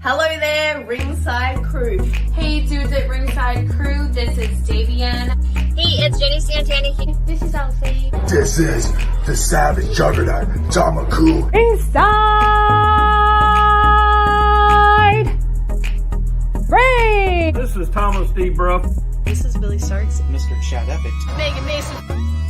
Hello there, Ringside Crew. Hey dudes at Ringside Crew, this is Davian. Hey, it's Jenny Santana. This is Elsie. This is the Savage Juggernaut, Tamaku. Inside Ring! This is Thomas D. Bruff. This is Billy Starks. Mr. Chad Epic. Megan Mason.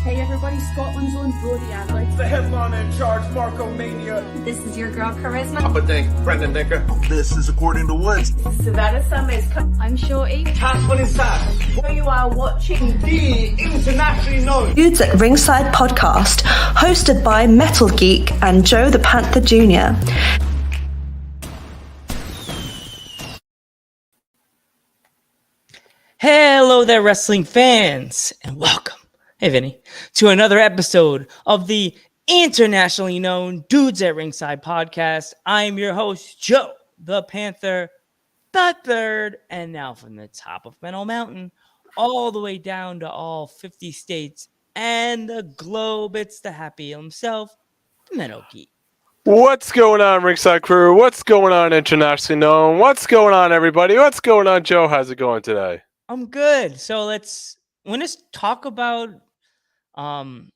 Hey everybody, Scotland's own Brody Adler. The headliner in charge, Marco Mania. This is your girl Charisma. Papa Dink, Brendan Dinker. This is According to Woods. Savannah Summers. I'm Shorty. Tasman inside. You are watching The internationally known Dudes at Ringside podcast, hosted by Metal Geek and Joe the Panther Jr. Hello there, wrestling fans, and welcome, hey Vinny, to another episode of the internationally known Dudes at Ringside podcast. I am your host, Joe the Panther the Third, and now from the top of Metal Mountain all the way down to all 50 states and the globe, it's the happy himself, the Metal Geek. What's going on, Ringside Crew? What's going on, internationally known? What's going on, everybody? What's going on, Joe? How's it going today? I'm good. So let's talk about what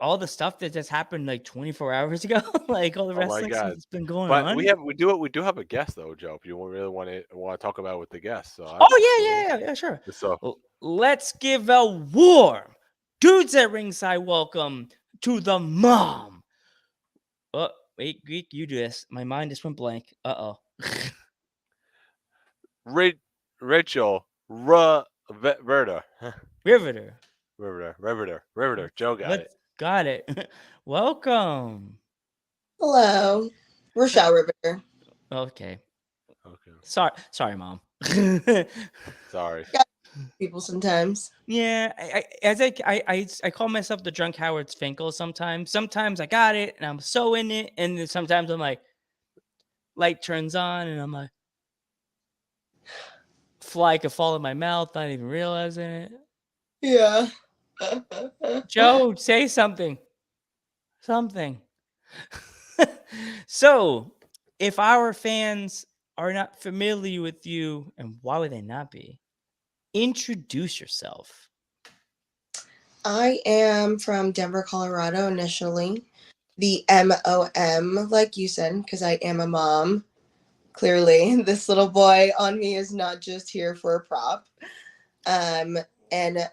all the stuff that just happened like 24 hours ago, like all the wrestling that's been going on. We do have a guest though, Joe. If you really want to talk about it with the guest, so yeah, sure. So let's give a warm Dudes at Ringside welcome to the mom. Oh wait, Greek, you do this. My mind just went blank. Rachelleriveter. Riveter. Joe got it. Welcome. Hello. Rachelleriveter. Okay. Sorry, Mom. Sorry. People sometimes. Yeah, I call myself the drunk Howard Finkel sometimes. Sometimes I got it and I'm so in it, and then sometimes I'm like, light turns on and I'm like, fly could fall in my mouth, not even realizing it. Yeah. Joe, say something. So, if our fans are not familiar with you, and why would they not be? Introduce yourself. I am from Denver, Colorado initially. The MOM, like you said, because I am a mom. Clearly, this little boy on me is not just here for a prop. And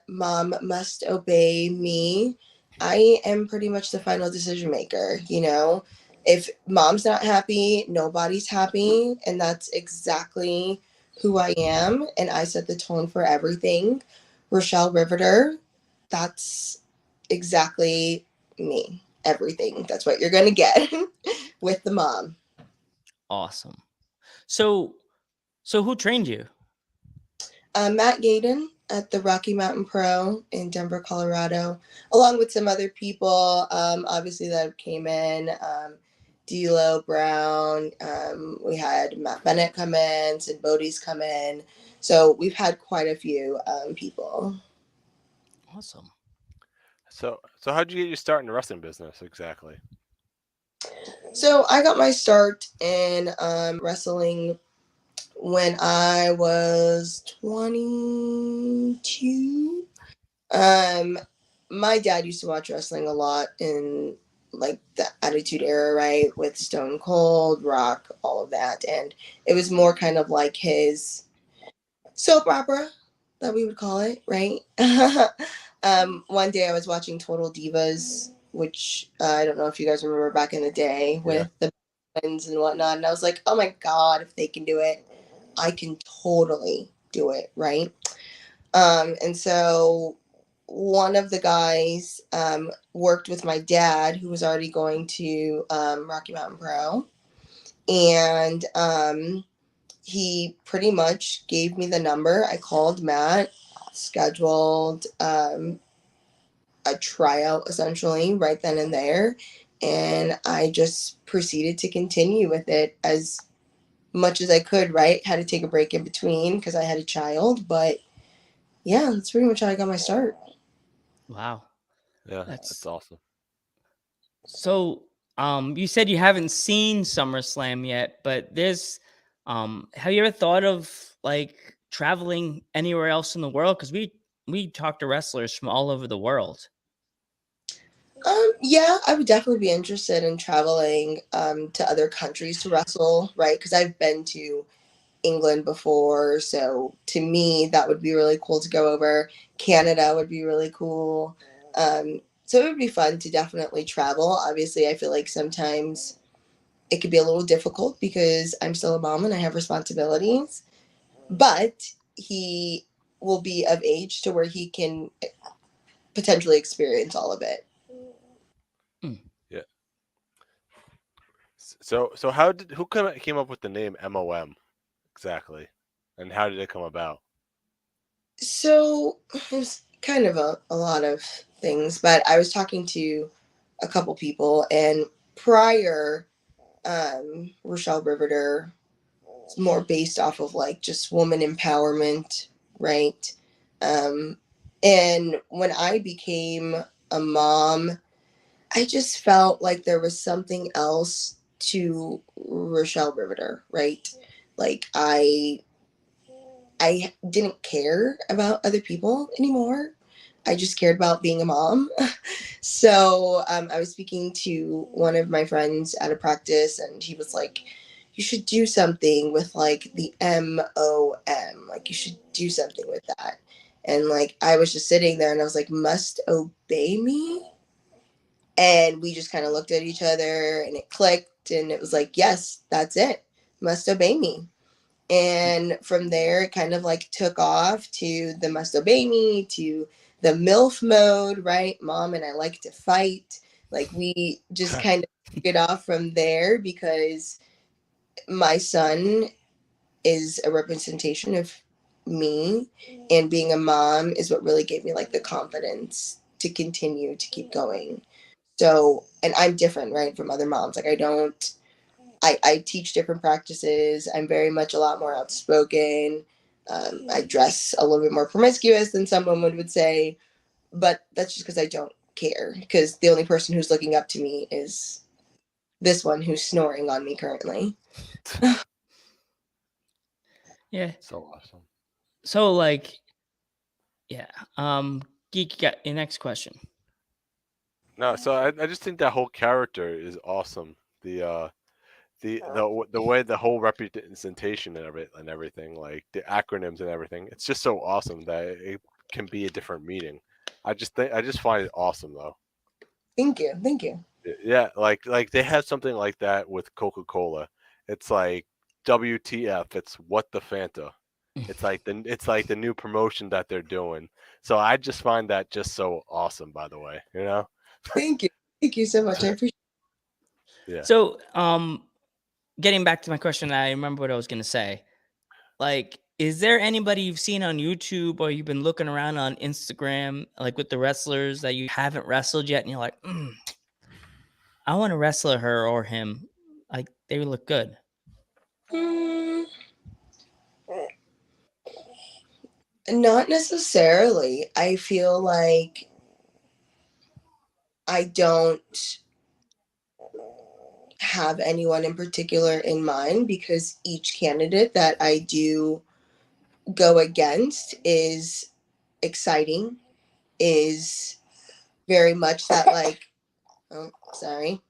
mom must obey me. I am pretty much the final decision maker, you know? If mom's not happy, nobody's happy. And that's exactly who I am. And I set the tone for everything. Rachelleriveter, that's exactly me. Everything. That's what you're going to get with the mom. Awesome. So who trained you? Matt Gaden at the Rocky Mountain Pro in Denver, Colorado, along with some other people, obviously that came in, D'Lo Brown, we had Matt Bennett come in, Sid Bodie's come in, so we've had quite a few people. Awesome. So how'd you get your start in the wrestling business exactly? So I got my start in wrestling when I was 22. My dad used to watch wrestling a lot in like the Attitude Era, right? With Stone Cold, Rock, all of that. And it was more kind of like his soap opera that we would call it, right? One day I was watching Total Divas, which I don't know if you guys remember back in the day with the twins and whatnot. And I was like, oh my God, if they can do it, I can totally do it, right? And so one of the guys worked with my dad, who was already going to Rocky Mountain Pro. And he pretty much gave me the number. I called Matt, scheduled a tryout essentially right then and there. And I just proceeded to continue with it as much as I could, right? Had to take a break in between because I had a child, but yeah, that's pretty much how I got my start. Wow. Yeah, that's awesome. So You said you haven't seen SummerSlam yet, but have you ever thought of like traveling anywhere else in the world? Because we talk to wrestlers from all over the world. Yeah, I would definitely be interested in traveling to other countries to wrestle, right? Because I've been to England before, so to me that would be really cool to go over. Canada would be really cool. So it would be fun to definitely travel. Obviously, I feel like sometimes it could be a little difficult because I'm still a mom and I have responsibilities, but he will be of age to where he can potentially experience all of it. Yeah. So who came up with the name MOM exactly, and how did it come about? So there's kind of a lot of things, but I was talking to a couple people, and prior, Rochelle Riveter is more based off of like just woman empowerment, right? Um, and when I became a mom, I just felt like there was something else to Rochelle Riveter, right? Like I didn't care about other people anymore. I just cared about being a mom. So I was speaking to one of my friends at a practice, and he was like, "You should do something with like the MOM. Like you should do something with that." And like I was just sitting there, and I was like, "Must obey me." And we just kind of looked at each other, and it clicked, and it was like, "Yes, that's it. Must obey me." And from there, it kind of like took off to the must obey me, to the MILF mode, right? Mom and I like to fight. Like we just kind of get off from there because my son is a representation of me, and being a mom is what really gave me like the confidence to continue to keep going. So, and I'm different, right, from other moms. Like I teach different practices. I'm very much a lot more outspoken. I dress a little bit more promiscuous than some women would say, but that's just because I don't care. Because the only person who's looking up to me is this one who's snoring on me currently. Yeah. So awesome. So like, yeah. Geek, you got your next question. No, so I just think that whole character is awesome. The way the whole representation and everything, like the acronyms and everything, it's just so awesome that it can be a different meaning. I just find it awesome though. Thank you. Yeah, like they have something like that with Coca-Cola. It's like WTF, it's what the Fanta. It's like the new promotion that they're doing. So I just find that just so awesome, by the way, you know? Thank you so much. I appreciate Yeah. So, getting back to my question, I remember what I was gonna say. Like, is there anybody you've seen on YouTube or you've been looking around on Instagram, like with the wrestlers that you haven't wrestled yet, and you're like, I want to wrestle her or him. Like, they would look good. Not necessarily. I feel like I don't have anyone in particular in mind because each candidate that I do go against is exciting, is very much that like, oh, sorry.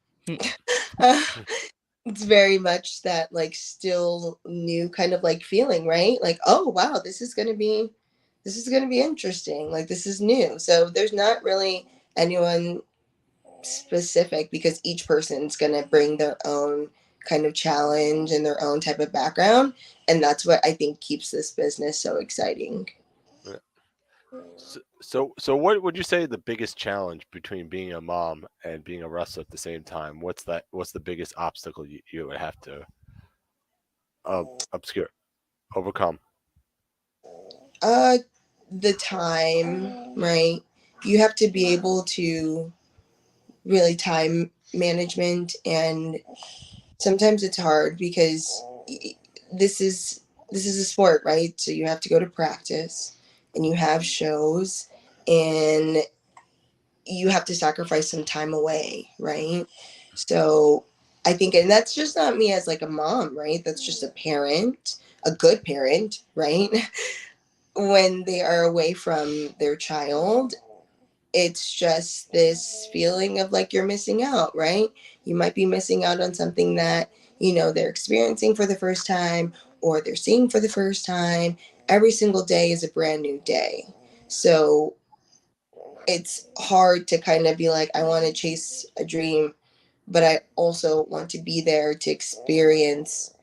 It's very much that like still new kind of like feeling, right? Like, oh wow, this is gonna be interesting. Like this is new. So there's not really anyone specific because each person's gonna bring their own kind of challenge and their own type of background. And that's what I think keeps this business so exciting. So what would you say the biggest challenge between being a mom and being a wrestler at the same time? What's the biggest obstacle you would have to overcome? The time, right? You have to be able to really time management, and sometimes it's hard because this is a sport, right? So you have to go to practice and you have shows and you have to sacrifice some time away, right? So I think, and that's just not me as like a mom, right? That's just a parent, a good parent, right? When they are away from their child, it's just this feeling of like you're missing out, right? You might be missing out on something that, they're experiencing for the first time or they're seeing for the first time. Every single day is a brand new day. So it's hard to kind of be like, I want to chase a dream, but I also want to be there to experience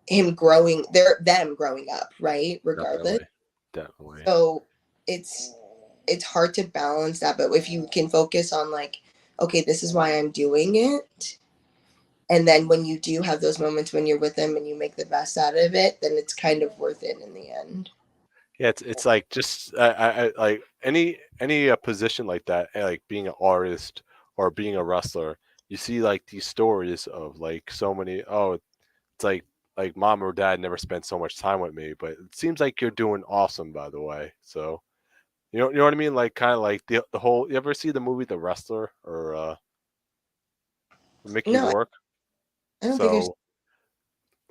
them growing up, right? Regardless. Definitely. So it's hard to balance that, but if you can focus on like, okay, this is why I'm doing it, and then when you do have those moments when you're with them and you make the best out of it, then it's kind of worth it in the end. Yeah, it's like just I like any position like that, like being an artist or being a wrestler. You see like these stories of like so many. Oh, it's like mom or dad never spent so much time with me, but it seems like you're doing awesome, by the way. So you know what I mean? Like kind of like the whole. You ever see the movie The Wrestler or Mickey No, Rourke? I don't think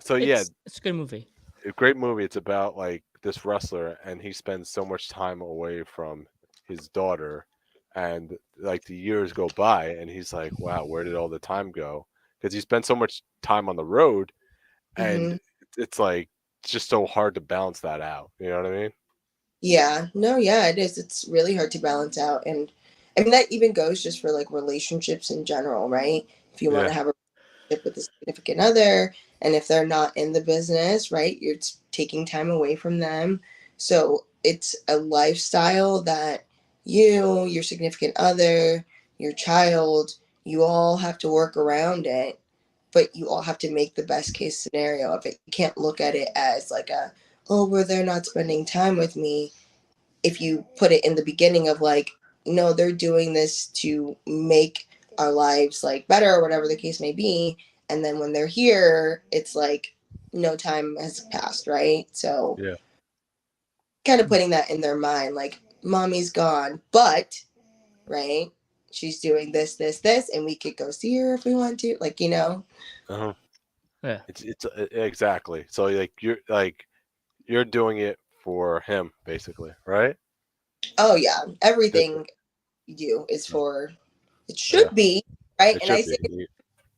So yeah, It's a good movie. a great movie. It's about like this wrestler, and he spends so much time away from his daughter, and like the years go by, and he's like, "Wow, where did all the time go?" Because he spent so much time on the road, and mm-hmm. it's like it's just so hard to balance that out. You know what I mean? Yeah, no, yeah, it is. It's really hard to balance out. And I mean, that even goes just for like relationships in general, right? If you want Yeah, to have a relationship with a significant other, and if they're not in the business, right, you're taking time away from them. So it's a lifestyle that your significant other, your child, you all have to work around it, but you all have to make the best case scenario of it. You can't look at it as like oh, well, they're not spending time with me. If you put it in the beginning of like, no, they're doing this to make our lives like better or whatever the case may be. And then when they're here, it's like no time has passed, right? So yeah. kind of putting that in their mind, like mommy's gone, but right, she's doing this, and we could go see her if we want to, like, Uh-huh. Yeah. It's exactly. So you're doing it for him, basically, right? Oh yeah, Yeah, everything you do is for, it yeah, should be, right? it And I should say be.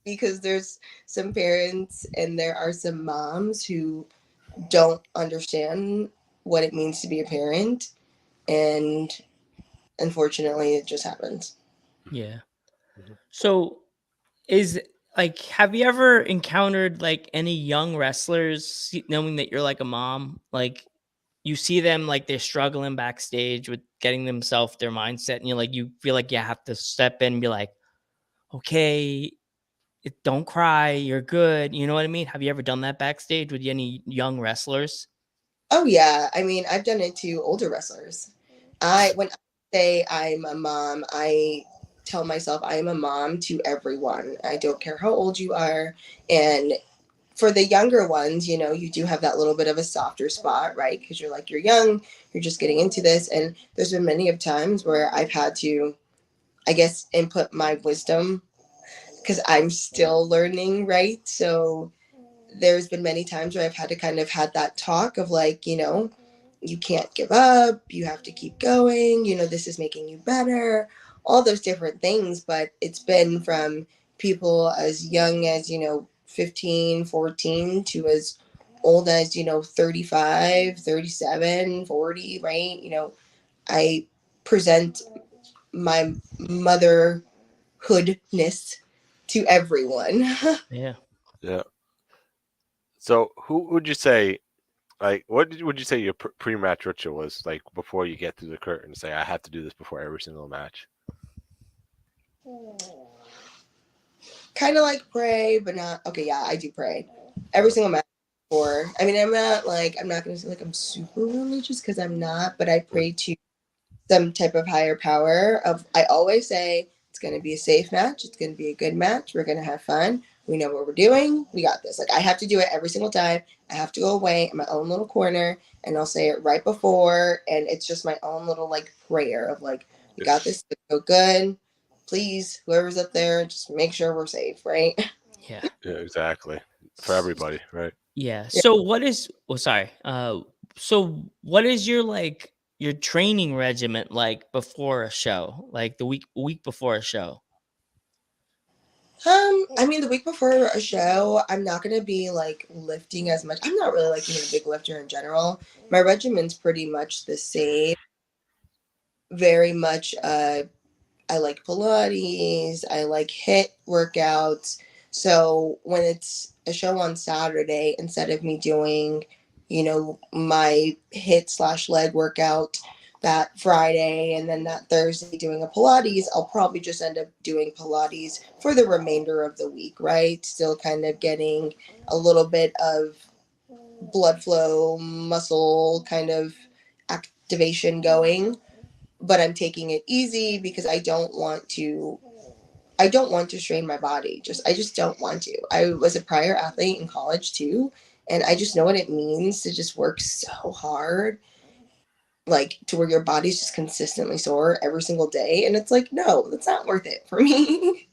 because there's some parents and there are some moms who don't understand what it means to be a parent, and unfortunately it just happens. Yeah. Mhm. So have you ever encountered like any young wrestlers knowing that you're like a mom? Like you see them like they're struggling backstage with getting themselves their mindset, and you feel like you have to step in and be like, okay, don't cry, you're good. You know what I mean? Have you ever done that backstage with any young wrestlers? Oh yeah, I mean, I've done it to older wrestlers. When I say I'm a mom, I tell myself I am a mom to everyone. I don't care how old you are. And for the younger ones, you do have that little bit of a softer spot, right? Because you're young, you're just getting into this. And there's been many of times where I've had to, I guess, input my wisdom because I'm still learning, right? So there's been many times where I've had to kind of had that talk of like, you can't give up, you have to keep going, this is making you better, all those different things. But it's been from people as young as, 15, 14 to as old as, 35, 37, 40, right? I present my motherhoodness to everyone. Yeah. Yeah. So who would you say, like, would you say your pre-match ritual was like before you get through the curtain? Say, I have to do this before every single match. Kind of like pray, but not. Okay, yeah, I do pray every Uh, single match. Or I mean, I'm not gonna say like I'm super religious because I'm not, but I yeah. pray to some type of higher power. I always say it's gonna be a safe match. It's gonna be a good match. We're gonna have fun. We know what we're doing. We got this. Like I have to do it every single time. I have to go away in my own little corner, and I'll say it right before, and it's just my own little like prayer of like, we got this. It's go good. please, whoever's up there, just make sure we're safe, right? Yeah. Yeah, exactly. For everybody, right? Yeah. So what is so what is your your training regimen like before a show? Like the week before a show? I mean, the week before a show, I'm not gonna be like lifting as much. I'm not really like even a big lifter in general. My regimen's pretty much the same. Very much I like Pilates, I like HIIT workouts. So when it's a show on Saturday, instead of me doing, my HIIT/leg workout that Friday and then that Thursday doing a Pilates, I'll probably just end up doing Pilates for the remainder of the week, right? Still kind of getting a little bit of blood flow, muscle kind of activation going, but I'm taking it easy because I don't want to strain my body. I just don't want to. I was a prior athlete in college too, and I just know what it means to just work so hard, like to where your body's just consistently sore every single day. And it's like, no, that's not worth it for me.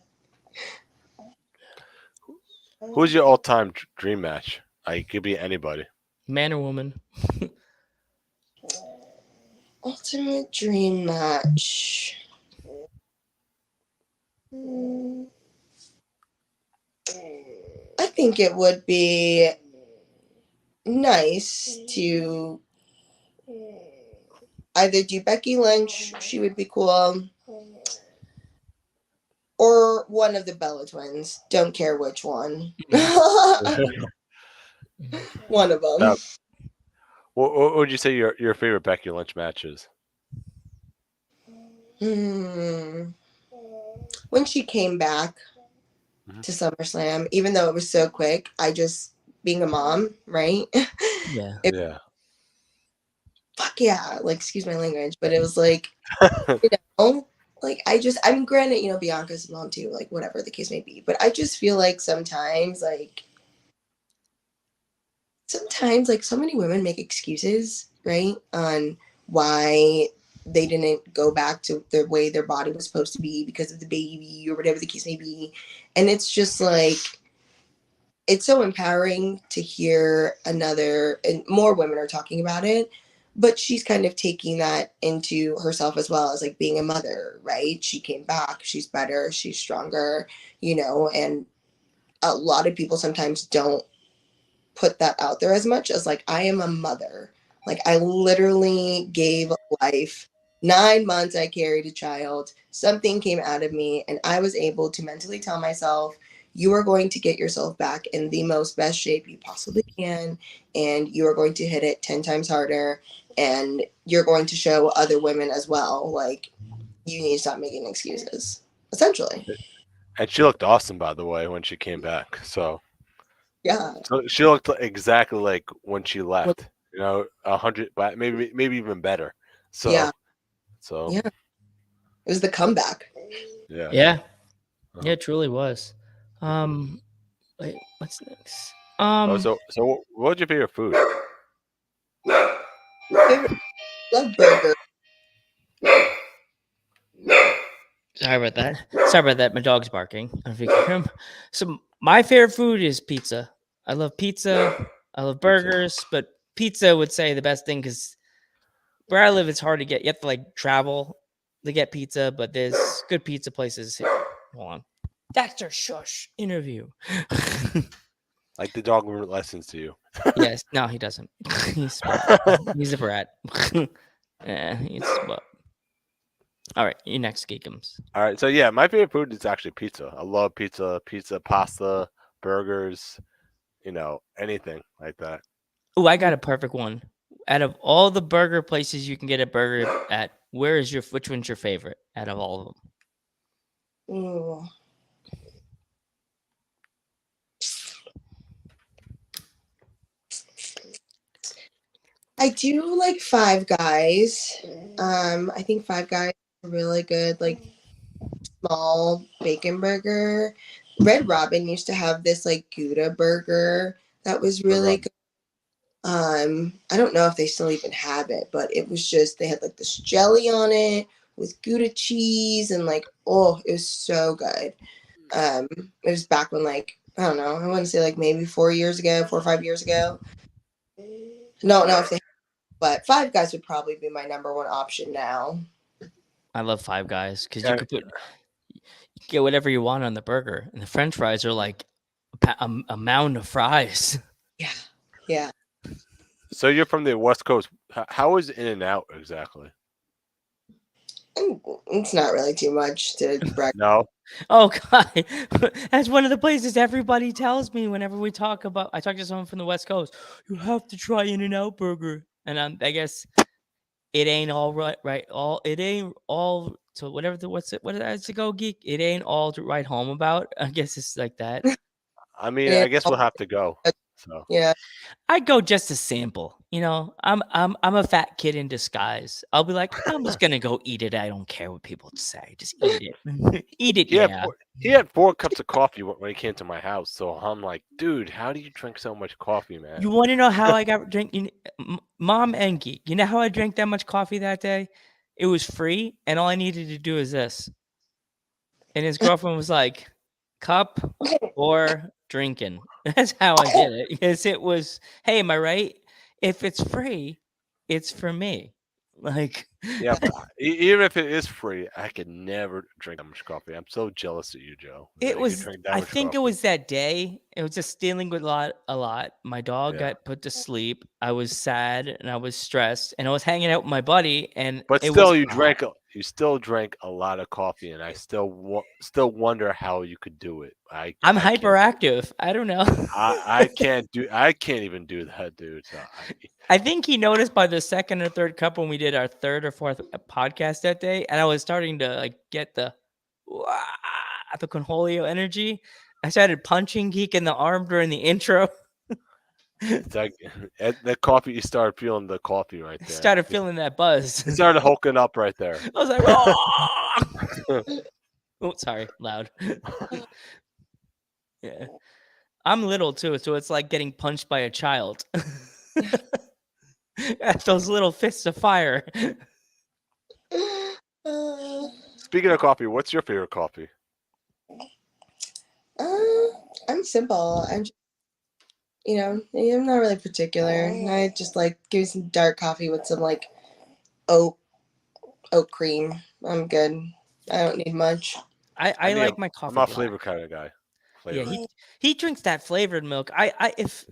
Who's your all-time dream match? It could be anybody. Man or woman? Ultimate dream match. I think it would be nice to either do Becky Lynch, she would be cool, or one of the Bella twins. Don't care which one. One of them. What would you say your favorite Becky Lynch match is? When she came back to SummerSlam, even though it was so quick, being a mom, right? Yeah. Yeah. Fuck yeah. Like, excuse my language, but it was like, like granted, Bianca's mom too, like whatever the case may be, but I just feel like sometimes like so many women make excuses, right, on why they didn't go back to the way their body was supposed to be because of the baby or whatever the case may be. And it's just like, it's so empowering to hear and more women are talking about it, but she's kind of taking that into herself as well as like being a mother, right? She came back, she's better, she's stronger, and a lot of people sometimes don't put that out there as much as like, I am a mother. Like, I literally gave life. 9 months I carried a child. Something came out of me, and I was able to mentally tell myself, you are going to get yourself back in the most best shape you possibly can, and you are going to hit it 10 times harder, and you're going to show other women as well, like, you need to stop making excuses, essentially. And she looked awesome, by the way, when she came back. So yeah, so she looked exactly like when she left. 100, but maybe even better. So yeah, so yeah. It was the comeback. Yeah. Yeah. Yeah, it truly was. Wait, what's next? So what's your favorite food? Love burger. Sorry about that. My dog's barking. I don't know if you can hear him. So my favorite food is pizza. I love pizza. I love burgers, but pizza would say the best thing because where I live, it's hard to get. You have to like travel to get pizza, but there's good pizza places here. Hold on. Dexter, shush. Interview. Like the dog listens to you. Yes. No, he doesn't. He's a brat. Yeah, he's well. All right, you next, Geekums. All right, so yeah, my favorite food is actually pizza. I love pizza, pasta, burgers, anything like that. Oh, I got a perfect one. Out of all the burger places you can get a burger at, which one's your favorite out of all of them? Ooh. I do like Five Guys. I think Five Guys are really good, like small bacon burger. Red Robin used to have this like Gouda burger that was really good. I don't know if they still even have it, but it was just, they had like this jelly on it, with Gouda cheese and like, oh, it was so good. It was back when like, I don't know, I want to say like maybe 4 or 5 years ago. No, if they, but Five Guys would probably be my number one option now. I love Five Guys because you could get whatever you want on the burger, and the French fries are like a mound of fries. Yeah. So you're from the West Coast. How is In-N-Out exactly? It's not really too much to brag. No. Oh God, that's one of the places everybody tells me whenever we talk about. I talk to someone from the West Coast. You have to try In-N-Out burger, and I guess it ain't all right. It ain't all. So whatever what does it go, geek? It ain't all to write home about. I guess it's like that. I mean, I guess we'll have to go. So yeah, I go just to sample. You know, I'm a fat kid in disguise. I'll be like, I'm just gonna go eat it. I don't care what people say. Just eat it. Eat it. Yeah. He had 4 cups of coffee when he came to my house. So I'm like, dude, how do you drink so much coffee, man? You want to know how I got drinking? Mom and geek. You know how I drank that much coffee that day? It was free, and all I needed to do is this. And his girlfriend was like, cup or drinking. That's how I did it. Because it was, hey, am I right? If it's free, it's for me. Like, yeah, but even if it is free, I could never drink that much coffee. I'm so jealous of you, Joe. It was, I think it was that day. It was just dealing with a lot. My dog got put to sleep. I was sad and I was stressed, and I was hanging out with my buddy. And but still, you still drank a lot of coffee, and I still wonder how you could do it. I'm hyperactive. I don't know. I can't even do that, dude. So I think he noticed by the second or third cup when we did our third or fourth podcast that day, and I was starting to like get the Conholio energy. I started punching Geek in the arm during the intro. It's like the coffee. You started feeling the coffee right there. Started feeling that buzz. It started hulking up right there. I was like, oh, oh, sorry, loud. Yeah, I'm little too, so it's like getting punched by a child. Those little fists of fire. Speaking of coffee, what's your favorite coffee? I'm simple. I'm not really particular. I just like give me some dark coffee with some like oat cream. I'm good. I don't need much. I like my coffee. I'm not a flavor kind of guy. Yeah, he drinks that flavored milk. If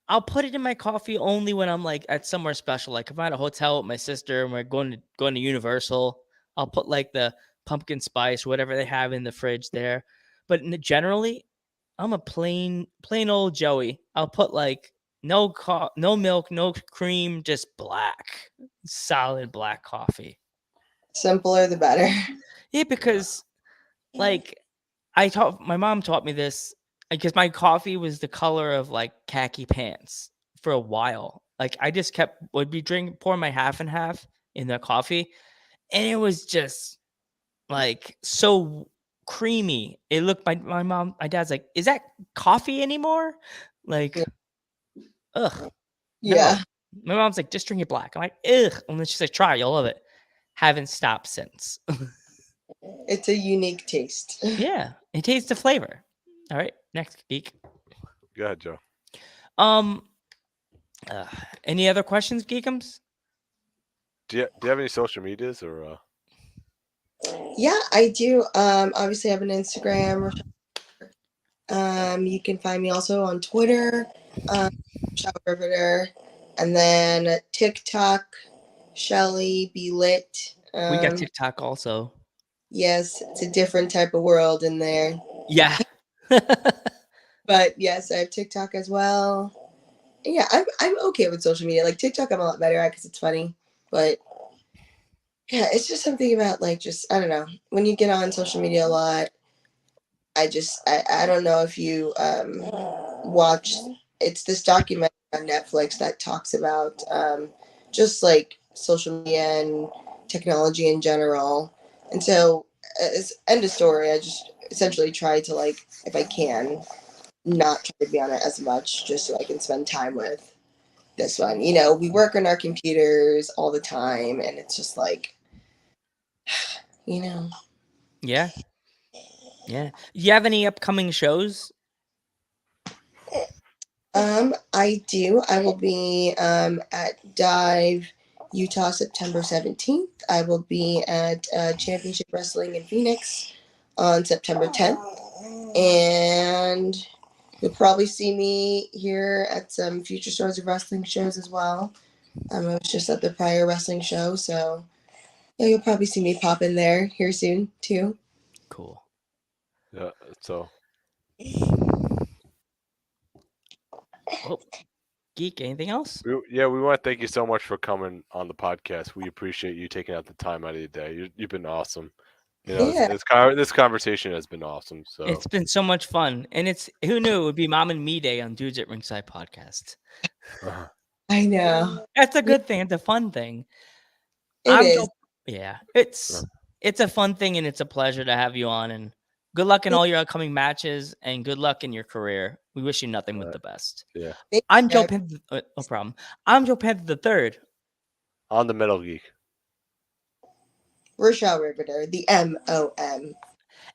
I'll put it in my coffee only when I'm like at somewhere special. Like if I'm at a hotel with my sister and we're going to Universal, I'll put like the pumpkin spice, whatever they have in the fridge there. But generally, I'm a plain old Joey. I'll put like no milk, no cream, just black, solid black coffee. Simpler the better. Yeah, because like my mom taught me this because my coffee was the color of like khaki pants for a while. Like I just would be pouring my half and half in the coffee, and it was just like so creamy. It looked my dad's like, is that coffee anymore? Like, ugh. Yeah. No. My mom's like, just drink it black. I'm like, ugh. And then she's like, try, you'll love it. Haven't stopped since. It's a unique taste. Yeah, it tastes the flavor. All right, next geek. Go ahead, Joe. Any other questions, Geekums? Do you have any social medias or? Yeah, I do. Obviously, I have an Instagram. You can find me also on Twitter, rachelleriveter, and then TikTok, Shelly Be Lit. We got TikTok also. Yes, it's a different type of world in there. Yeah. But yes, I have TikTok as well. Yeah, I'm okay with social media. Like TikTok, I'm a lot better at because it's funny. But yeah, it's just something about like I don't know. When you get on social media a lot, I don't know if you watch. It's this documentary on Netflix that talks about just like social media and technology in general. And so, as end of story, I just essentially try to like, if I can, not try to be on it as much, just so I can spend time with this one. We work on our computers all the time, and it's just like, You know. Yeah. You have any upcoming shows? I do. I will be at Dive, Utah, September 17th. I will be at Championship Wrestling in Phoenix on September 10th. And you'll probably see me here at some Future Stars of Wrestling shows as well. I was just at the prior wrestling show, so yeah, you'll probably see me pop in there here soon too. Cool. Yeah. So Oh, Geek, anything else? we want to thank you so much for coming on the podcast. We appreciate you taking out the time out of your day. You've been awesome. You know, Yeah. this conversation has been awesome. So It's been so much fun. And who knew it would be Mom and Me Day on Dudes at Ringside podcast. I know. That's a good thing. It's a fun thing. It is. Yeah. It's a fun thing, and it's a pleasure to have you on, and good luck in all your upcoming matches and good luck in your career. We wish you nothing but the best. Yeah. I'm Joe Panther. No problem. I'm Joe Panther the Third. On the Metal Geek. Rachelleriveter, the MOM.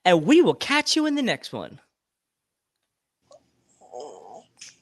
And we will catch you in the next one.